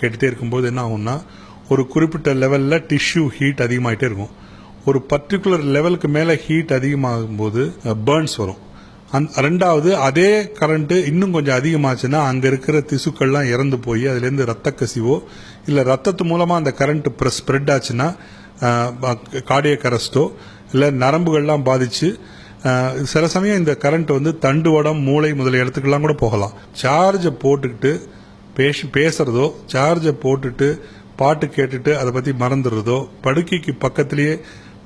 கேட்டுட்டே இருக்கும்போது என்ன ஆகும்னா ஒரு குறிப்பிட்ட லெவல்ல டிஷ்யூ ஹீட் அதிகமாயிட்டே இருக்கும். ஒரு பர்டிகுலர் லெவலுக்கு மேல ஹீட் அதிகமாகும் போது பர்ன்ஸ் வரும். ரெண்டாவது அதே கரண்ட் இன்னும் கொஞ்சம் அதிகமாச்சுன்னா அங்க இருக்கிற திசுக்கள்லாம் இறந்து போய் அதுல இருந்து ரத்த கசிவோ இல்ல ரத்தத்து மூலமா அந்த கரண்ட் ஸ்ப்ரெட் ஆச்சுன்னா கார்டியக் அரெஸ்டோ இல்ல நரம்புகள்லாம் பாதிச்சு சில சமயம் இந்த கரண்ட் தண்டுவடம் மூளை முதலிய இடத்துக்கெல்லாம் கூட போகலாம். சார்ஜை போட்டுக்கிட்டு பேசுறதோ சார்ஜை போட்டுட்டு பாட்டு கேட்டுட்டு அதை பத்தி மறந்துடுறதோ படுக்கைக்கு பக்கத்திலேயே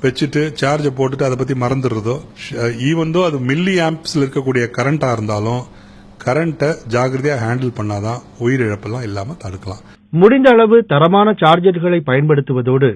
வச்சுட்டு சார்ஜை போட்டுட்டு அதை பத்தி மறந்துடுறதோ ஈவன் தோ அது மில்லி ஆம்ப்ஸ்ல இருக்கக்கூடிய கரண்டா இருந்தாலும் கரண்ட்டை ஜாகிரதையா ஹேண்டில் பண்ணாதான் உயிரிழப்பெல்லாம் இல்லாம தடுக்கலாம். முடிந்த அளவு தரமான சார்ஜர்களை பயன்படுத்துவதோடு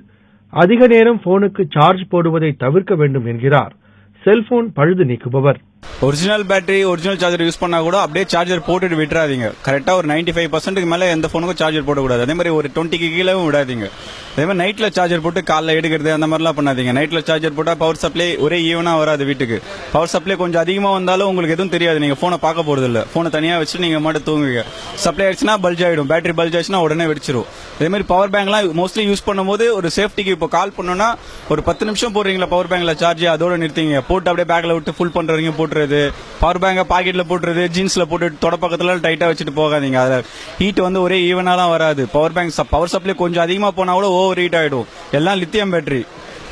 அதிக நேரம் போனுக்கு சார்ஜ் போடுவதை தவிர்க்க வேண்டும் என்கிறார் செல்போன் பழுது நீக்குபவர். Original battery original charger use பண்ணா கூட அப்படியே சார்ஜர் போட்டுட்டு விட்டுறாதீங்க. கரெக்டா ஒரு 95% மேல எந்த போனுக்கும் சார்ஜர் போடக்கூடாது. அதே மாதிரி ஒரு 20க்கு கீழவும் விடாதீங்க. அதே மாதிரி நைட்ல சார்ஜர் போட்டு காலைல எடுக்கிறது அந்த மாதிரிலாம் பண்ணாதீங்க. நைட்ல சார்ஜர் போட்டா பவர் சப்ளை ஒரே ஈவனா வராது வீட்டுக்கு. பவர் சப்ளை கொஞ்சம் அதிகமா வந்தாலும் உங்களுக்கு எதுவும் தெரியாது. நீங்க போனை பார்க்க போறது இல்ல. போனை தனியா வச்சு நீங்க மட்டும் தூங்குவீங்க. சப்ளை ஆயிடுச்சுன்னா பல்ஜ் ஆயிடும். பேட்டரி பல்ஜ் ஆயிடுச்சுன்னா உடனே வெடிச்சிடும். அதே மாதிரி பவர் பேங்க்லாம் மோஸ்ட்லி யூஸ் பண்ணும்போது ஒரு சேஃப்டிக்கு இப்போ கால் பண்ணோம்னா ஒரு 10 நிமிஷம் போடுறீங்களா பவர் பேங்க்ல சார்ஜ் அதோட நிறுத்திங்க. போட்டு அப்படியே பேக்ல விட்டு ஃபுல் பண்றவங்க போட்டுறது. பவர் பேங்க பாக்கெட்ல போட்டுறது ஜீன்ஸ்ல போட்டு தொட பக்கத்துல டைட்டா வச்சுட்டு போகாதீங்க. அதுல ஹீட் ஒரே ஈவனாலாம் வராது. பவர் பேங்க் பவர் சப்ளை கொஞ்சம் அதிகமா போனா கூட ஓவர் ஹீட் ஆயிடும். எல்லாம் லித்தியம் பேட்டரி.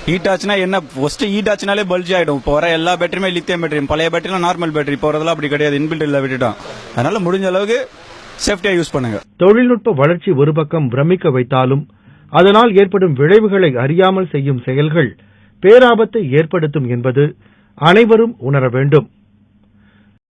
ஹீட் ஆச்சுன்னா என்ன ஃபர்ஸ்ட் ஹீட் ஆச்சுனாலே பல்ஜ் ஆயிடும். இப்போ வர எல்லா பேட்டரியுமே லித்தியம் பேட்டரி. பழைய பேட்டரிலாம் நார்மல் பேட்டரி. இப்போ வரதெல்லாம் அப்படி கிடையாது. இன்பில்ட் இல்ல விட்டுட்டான். அதனால முடிஞ்ச அளவுக்கு சேஃப்டியா யூஸ் பண்ணுங்க. தொழில்நுட்ப வளர்ச்சி ஒரு பக்கம் பிரமிக்க வைத்தாலும் அதனால் ஏற்படும் விளைவுகளை அறியாமல் செய்யும் செயல்கள் பேராபத்தை ஏற்படுத்தும் என்பது அனைவரும் உணர வேண்டும்.